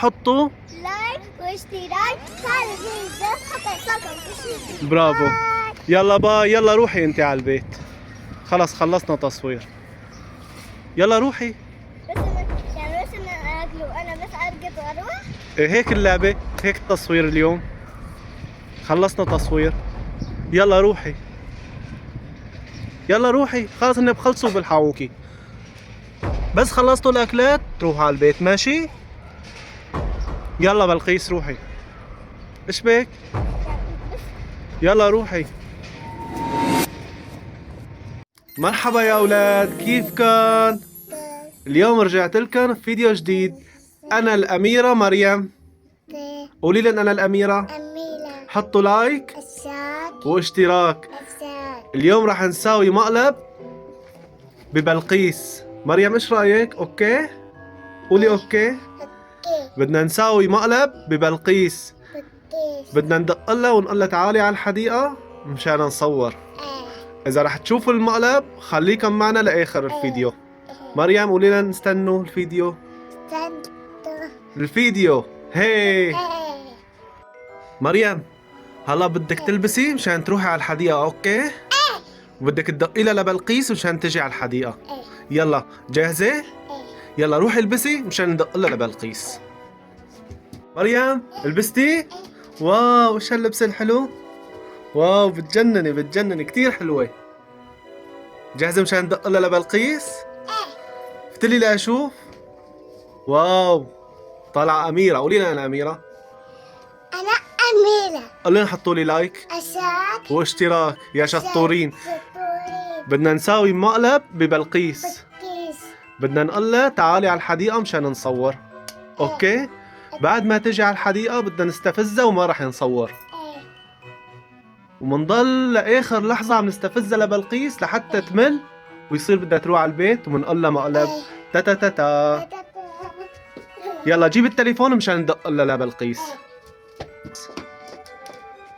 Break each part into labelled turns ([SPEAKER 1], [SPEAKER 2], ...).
[SPEAKER 1] حطوا
[SPEAKER 2] لايك واشتراك صار الفيديو حتى يوصلكم.
[SPEAKER 1] برافو. يلا باي، يلا روحي انت على البيت. خلص خلصنا تصوير. يلا روحي.
[SPEAKER 2] بس يعني بس انا اكل وانا بس ارقد واروح.
[SPEAKER 1] هيك اللعبة، هيك التصوير اليوم. خلصنا تصوير. يلا روحي. يلا روحي، خلاص اني بخلصوا بالحاوكي. بس خلصتوا الاكلات تروحوا على البيت، ماشي؟ يلا بلقيس روحي. ايش بك؟ يلا روحي. مرحبا يا اولاد، كيفكن؟ اليوم رجعت لكم في فيديو جديد. انا الاميرة مريم. قولي لن انا الاميرة.
[SPEAKER 2] أميلة
[SPEAKER 1] حطوا لايك
[SPEAKER 2] الشاك
[SPEAKER 1] واشتراك.
[SPEAKER 2] الشاك
[SPEAKER 1] اليوم راح نساوي مقلب ببلقيس. مريم ايش رايك؟ اوكي؟ قولي اوكي.
[SPEAKER 2] اوكي
[SPEAKER 1] بدنا نساوي مقلب ببلقيس.
[SPEAKER 2] بكيس
[SPEAKER 1] بدنا ندق لها ونقول لها تعالي على الحديقة مشان نصور. إذا رح تشوفوا المقلب خليكم معنا لآخر الفيديو. مريم قولي لنا نستنوا الفيديو. الفيديو هي مريم، هلا بدك تلبسي مشان تروحي على الحديقة، اوكي؟ وبدك تدقي لها لبلقيس مشان تجي على الحديقة. يلا جاهزة؟ يلا روحي البسي مشان ندق لها لبلقيس. مريم البستي؟ واو ايش هاللبسة الحلو؟ واو بتجنني بتجنني، كتير حلوة. جاهزة مشان ندق لها لبلقيس؟ فتلي لأشوف. واو طالعة أميرة. قولي لنا أنا أميرة.
[SPEAKER 2] أنا أميلة
[SPEAKER 1] قولي لنا حطوا لي لايك
[SPEAKER 2] الشاك
[SPEAKER 1] واشتراك يا شطورين.
[SPEAKER 2] شطورين
[SPEAKER 1] بدنا نساوي مقلب ببلقيس.
[SPEAKER 2] بكيس
[SPEAKER 1] بدنا نقول لها تعالي على الحديقة مشان نصور، اوكي؟ بعد ما تجي على الحديقة بدنا نستفزها وما راح نصور، ومنضل لآخر لحظة عم نستفزها لبلقيس لحتى تمل ويصير بدها تروح على البيت ومنقول لها مقلب تا تا تا تا. يلا جيب التليفون مشان ندق لها لبلقيس.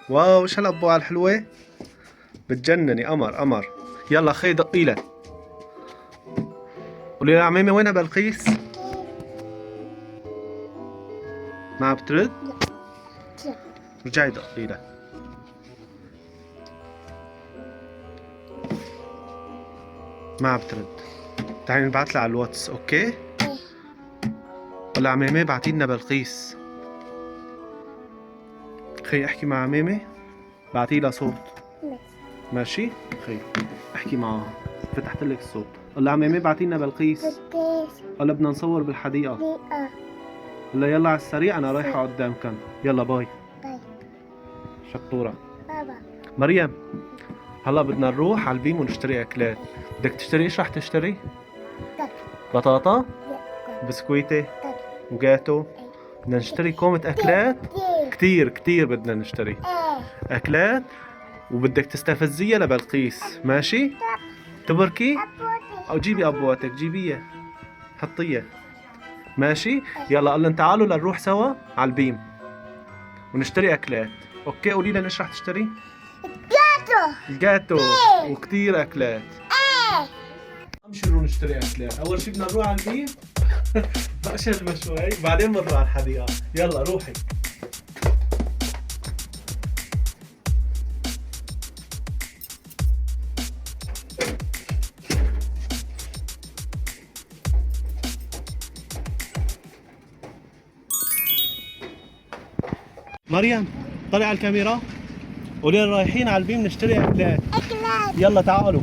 [SPEAKER 1] واو ايش هالأبوعة الحلوة، بتجنني، قمر قمر. يلا خي دقي لها. قولي لها عميمة وينها بلقيس؟ ما بترد؟ رجعي دقي لها. ما بترد. تعالي نبعث لها على الواتس، اوكي؟ قول لها عميمة بعتي لنا بلقيس. خي احكي مع عميمة، بعتي لها صوت. ماشي؟ خي احكي معها. فتحت لك الصوت. قول لها عميمة بعتي لنا بلقيس.
[SPEAKER 2] بكيس
[SPEAKER 1] قول لها بدنا نصور بالحديقة.
[SPEAKER 2] دقيقة
[SPEAKER 1] قول لها يلا على السريع انا رايحة قدامكم. يلا باي.
[SPEAKER 2] باي
[SPEAKER 1] شطورة.
[SPEAKER 2] بابا
[SPEAKER 1] مريم هلا بدنا نروح على البيم ونشتري اكلات. بدك تشتري ايش رح تشتري؟ بطاطا، بسكويتة، وجاتو. بدنا نشتري كومة اكلات كتير كتير. بدنا نشتري اكلات وبدك تستفزيها لبلقيس، ماشي؟ تبركي او جيبي ابواتك، جيبيها حطيها، ماشي؟ يلا قلنا تعالوا لنروح سوا على البيم ونشتري اكلات، اوكي؟ قولي لنا ايش رح تشتري؟ الجاتو وكتير اكلات. امشي نروح نشتري اكلات. اول شي بدنا نروح على البيم بقشر شوي بعدين بنروح على الحديقة. يلا روحي. مريم طلع على الكاميرا. قولي لنا رايحين على البيم نشتري اكلات. يلا تعالوا.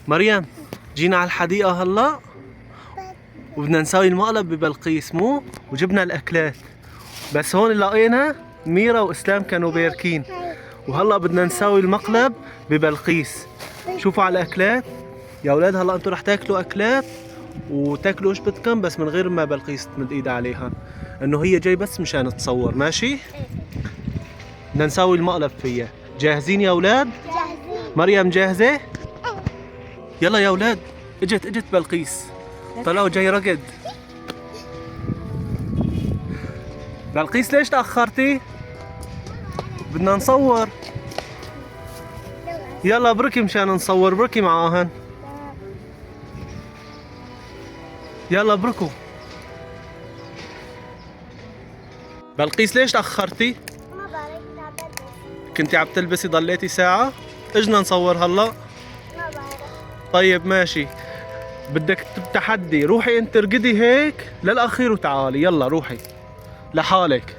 [SPEAKER 1] مريم جينا على الحديقة هلا وبدنا نسوي المقلب ببلقيس مو؟ وجبنا الأكلات، بس هون لقينا ميرا وإسلام كانوا باركين، وهلا بدنا نسوي المقلب ببلقيس. شوفوا على الأكلات يا أولاد، هلا أنتوا رح تاكلوا أكلات وتاكلوا إيش بدكم، بس من غير ما بلقيس تمد إيدها عليها، إنه هي جاي بس مشان تصور. ماشي؟ بدنا نسوي المقلب فيها. جاهزين يا أولاد؟
[SPEAKER 2] جاهزين.
[SPEAKER 1] مريم جاهزة؟ يلا يا أولاد، اجت بلقيس، طلعوا جاي رقد. بلقيس ليش تأخرتي؟ بدنا نصور. يلا بركي مشان نصور، بركي معاهن. يلا بركوا. بلقيس ليش تأخرتي؟
[SPEAKER 2] ما بعرف تعبت.
[SPEAKER 1] كنتي عم تلبسي ضليتي ساعة؟ اجنا نصور هلا.
[SPEAKER 2] ما بعرف.
[SPEAKER 1] طيب ماشي، بدك تحدي، روحي انت ارقدي هيك للأخير وتعالي. يلا روحي لحالك.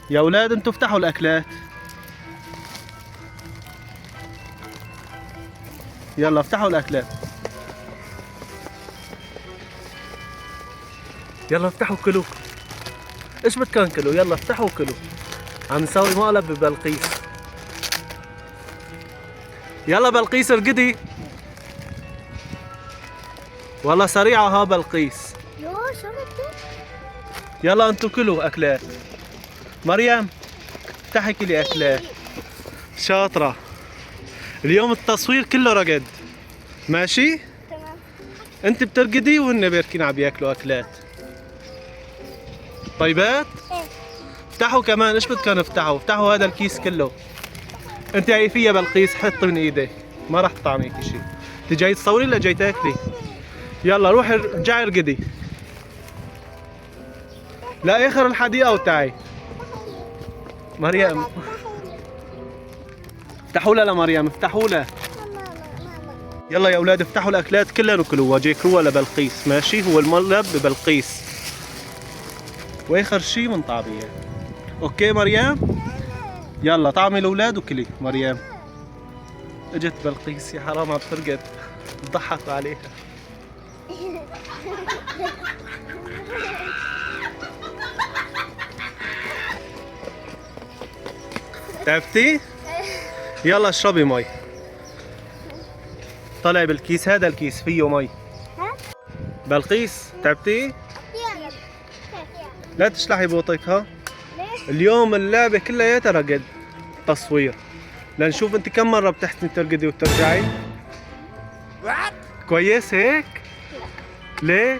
[SPEAKER 1] يا أولاد انتوا افتحوا الأكلات. يلا افتحوا الأكلات. يلا افتحوا كلوا. ايش بدكم كلوا؟ يلا افتحوا كلوا. عم نسوي مقلب ببلقيس. يلا بلقيس ارقدي. والله سريعة ها بلقيس.
[SPEAKER 2] يو شو بدك؟
[SPEAKER 1] يلا انتوا كلوا أكلات. مريم افتحي كلي أكلات. شاطرة. اليوم التصوير كله رقد. ماشي؟
[SPEAKER 2] تمام.
[SPEAKER 1] انت بترقدي وهن بيركين عم ياكلوا أكلات. طيبات؟
[SPEAKER 2] ايه.
[SPEAKER 1] افتحوا كمان، ايش بدكم افتحوا؟ افتحوا هذا الكيس كله. انت عيفيه بلقيس، حطي من ايدك، ما راح تطعميكي شيء. انت جاي تصوري ولا جاي تاكلي؟ يلا روحي ارجعي ارقدي. لاخر الحديقه وتعي. مريم افتحوا لها لمريم، افتحوا لها. يلا يا اولاد افتحوا الاكلات كلها وكلوها، جيكروها لبلقيس. ماشي؟ هو المقلب ببلقيس، واخر شيء من طعميه. اوكي مريم؟ يلا طعمي الاولاد وكلي. مريم اجت بلقيس، يا حرام عم ترقد، ضحكوا عليها. تعبتي؟ يلا اشربي مي. طلع بالكيس، هذا الكيس فيه مي.
[SPEAKER 2] ها؟
[SPEAKER 1] بلقيس تعبتي؟
[SPEAKER 2] يلا.
[SPEAKER 1] لا تشلحي بوطك ها.
[SPEAKER 2] ليش؟
[SPEAKER 1] اليوم اللعبة كلياتها رقد تصوير، لنشوف انت كم مرة بتحسني ترقدي وترجعي. كويس هيك؟ ليه؟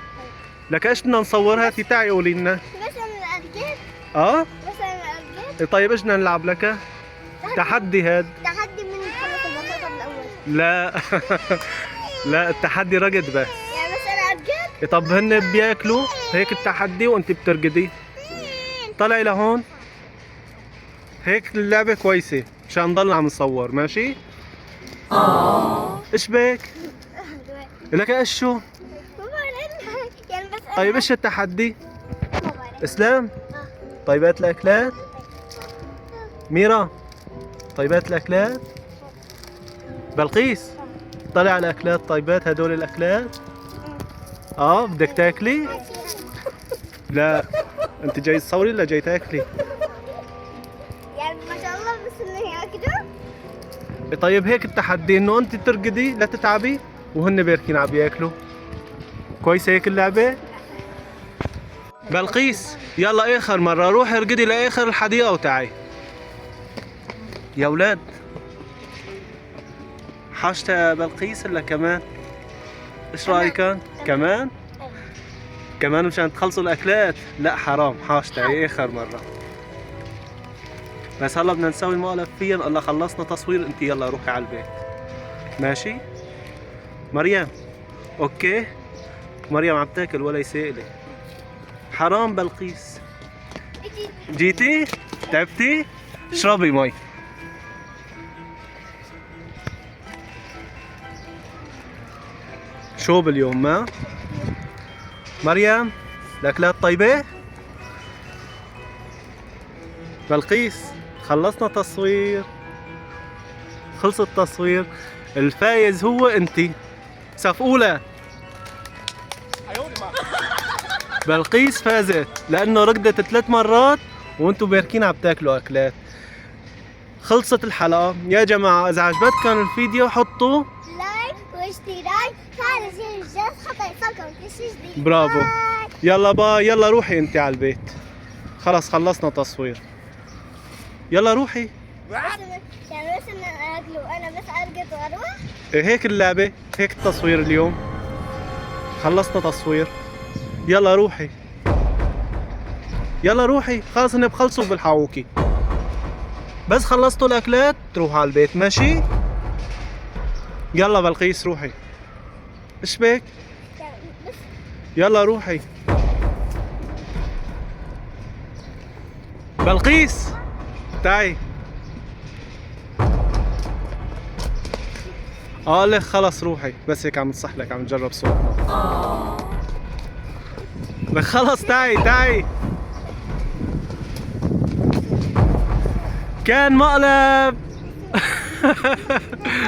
[SPEAKER 1] لك ايش بدنا نصورها؟ هاتي تعي قولي لنا.
[SPEAKER 2] مثلا الأرجل.
[SPEAKER 1] اه؟
[SPEAKER 2] مثلا الأرجل.
[SPEAKER 1] طيب ايش بدنا نلعب لك؟ تحدي هاد.
[SPEAKER 2] تحدي من يخلص البطاطا الأول.
[SPEAKER 1] لا لا، التحدي رقد بس.
[SPEAKER 2] يعني مثلا أرجل.
[SPEAKER 1] طب هن بياكلوا هيك التحدي وانت بترقدي. طلعي لهون. هيك اللعبة كويسة مشان نضل عم نصور. ماشي؟ ايش بك؟ لك ايش شو؟
[SPEAKER 2] ما بعرف. يعني بس
[SPEAKER 1] طيب ايش التحدي؟
[SPEAKER 2] ما بعرف.
[SPEAKER 1] اسلام؟ طيبات الاكلات؟ ميرا؟ طيبات الاكلات؟ بلقيس؟ طلع على الاكلات طيبات، هدول الاكلات؟ بدك تاكلي؟ لا، انت جاي تصوري ولا جاي تاكلي؟
[SPEAKER 2] يعني ما شاء الله بس انه ياكلوا.
[SPEAKER 1] طيب هيك التحدي انه انت ترقدي لا تتعبي وهن بيركين عم ياكلوا. كويسه هيك اللعبه؟ بلقيس يلا اخر مره روحي ارقدي لاخر الحديقه وتعي. يا اولاد حاجتها بلقيس ولا كمان؟ ايش رايكم؟ كمان؟ كمان مشان تخلصوا الاكلات؟ لا حرام، حاجتها هي اخر مره. بس هلا بدنا نسوي مقلب فيها. الله خلصنا تصوير، انت يلا روحي على البيت. ماشي؟ مريم اوكي؟ مريم عم تاكل ولا يسألي. حرام بلقيس. جيتي؟ تعبتي؟ اشربي مي. شو باليوم ما؟ مريم الاكلات طيبة؟ بلقيس خلصنا تصوير. خلص التصوير. الفايز هو انتي. صفقولة. بلقيس فازت لانه ركضت 3 مرات وانتم باركين عم تاكلوا اكلات. خلصت الحلقة يا جماعة. اذا عجبتكم الفيديو حطوا
[SPEAKER 2] لايك واشتراك، فعلوا زر الجرس حتى يوصلكم كل شيء جديد.
[SPEAKER 1] برافو.
[SPEAKER 2] باي.
[SPEAKER 1] يلا باي. يلا روحي انتي على البيت. خلص خلصنا تصوير. يلا روحي.
[SPEAKER 2] يعني بس اكله انا بس ارقد واروح.
[SPEAKER 1] هيك اللعبة، هيك التصوير اليوم. خلصنا تصوير. يلا روحي. يلا روحي. خلص هن بخلصوا بالحاوكي. بس خلصتوا الاكلات تروحوا على البيت. ماشي. يلا بلقيس روحي. ايش بك؟
[SPEAKER 2] بس
[SPEAKER 1] يلا روحي. بلقيس تعي. لك خلص روحي. بس هيك عم نصح لك، عم نجرب صوتنا. لك خلص تعي. كان مقلب.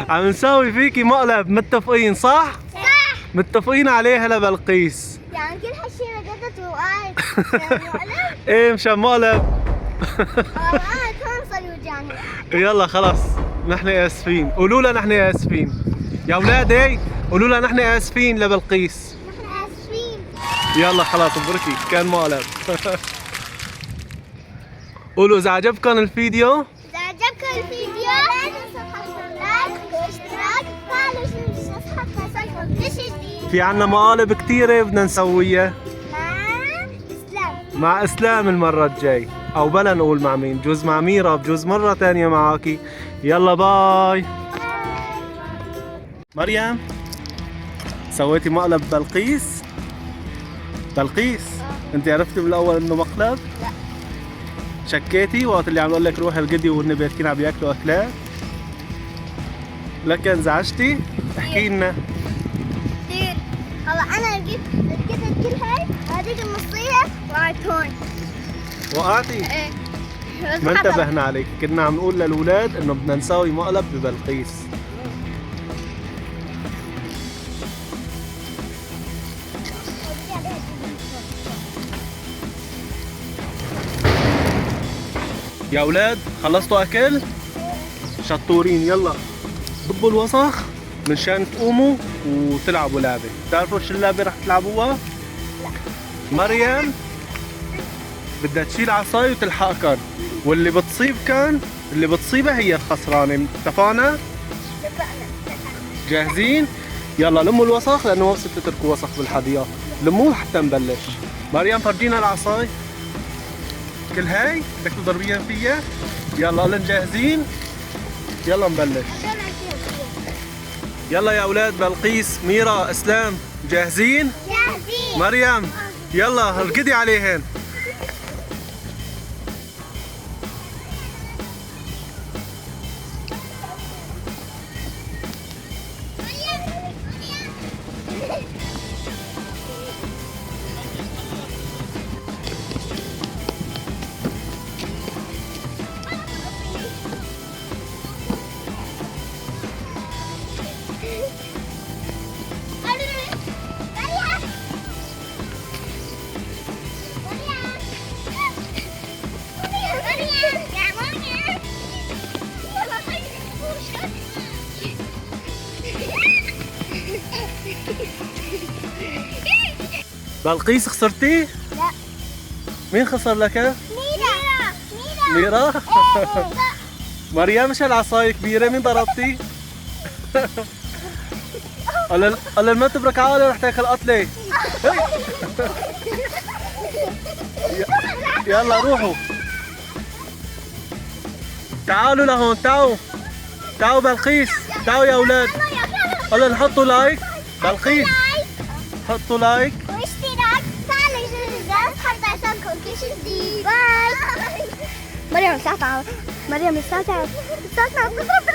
[SPEAKER 1] عم نسوي فيكي مقلب. متفقين صح؟
[SPEAKER 2] صح.
[SPEAKER 1] متفقين عليه هلا بلقيس.
[SPEAKER 2] يعني كل هالشي رقدت وقعت.
[SPEAKER 1] ايه مشان مقلب.
[SPEAKER 2] وقعت هون صار يوجعني.
[SPEAKER 1] يلا خلص نحن اسفين. قولوا لها نحن اسفين يا اولادي. قولوا لها نحن اسفين لبلقيس.
[SPEAKER 2] نحن اسفين.
[SPEAKER 1] يلا خلاص بركي. كان مقلب. قولوا اذا عجبكم الفيديو.
[SPEAKER 2] إذا عجبكم الفيديو لا تنسوا تحطوا لايك واشتراك، فعلوا زر الجرس حتى يوصلكم كل شيء جديد.
[SPEAKER 1] في عنا مقالب كتيرة بدنا نسويها
[SPEAKER 2] مع اسلام.
[SPEAKER 1] مع اسلام المرة الجاي، او بلا نقول مع مين. بجوز مع ميرا، بجوز مرة تانية معاكي. يلا باي. مريم سويتي مقلب بلقيس. بلقيس انت عرفتي بالاول انه مقلب؟
[SPEAKER 2] لا.
[SPEAKER 1] شكيتي وقت اللي عم اقول لك روحي القدي وهن بيتكين عم ياكلوا اكلات؟ لكن انزعجتي؟ احكي لنا.
[SPEAKER 2] كثير. هلا انا ركبت كل هاي هذيك النصية وقعدت هون.
[SPEAKER 1] وقعتي؟
[SPEAKER 2] ايه.
[SPEAKER 1] ما انتبهنا عليك. كنا عم نقول للاولاد انه بدنا نساوي مقلب ببلقيس. يا اولاد خلصتوا اكل؟ شطورين. يلا ضبوا الوسخ منشان تقوموا وتلعبوا لعبة. بتعرفوا شو اللعبة رح تلعبوها؟
[SPEAKER 2] لا.
[SPEAKER 1] مريم بدها تشيل عصاي وتلحقكن، واللي بتصيبها هي الخسرانة. اتفقنا؟ جاهزين؟ يلا لموا الوسخ لانه ما بصير تتركوا وسخ بالحديقة. لموه حتى نبلش. مريم فرجينا العصاي. كل هاي بدك تضربيها فيها. يلا قلن جاهزين؟ يلا نبلش. يلا يا اولاد. بلقيس، ميرا، اسلام جاهزين؟
[SPEAKER 2] جاهزين.
[SPEAKER 1] مريم يلا ارقدي عليهن. بلقيس خسرتي؟
[SPEAKER 2] لا.
[SPEAKER 1] مين خسر لك؟
[SPEAKER 2] ميرا.
[SPEAKER 1] ميرا؟ مريم مش العصاية كبيرة. مين ضربتي؟ قال ما تبرك عقلي رح تاكل قتلة. يلا روحوا. تعالوا لهون. تعالوا بلقيس. تعالوا يا اولاد. قال نحطوا لايك. بلقيس حطوا لايك
[SPEAKER 2] واشتراك، فعلوا زر الجرس حتى يوصلكم كل شيء جديد. باي. مريم الساعة بتضرب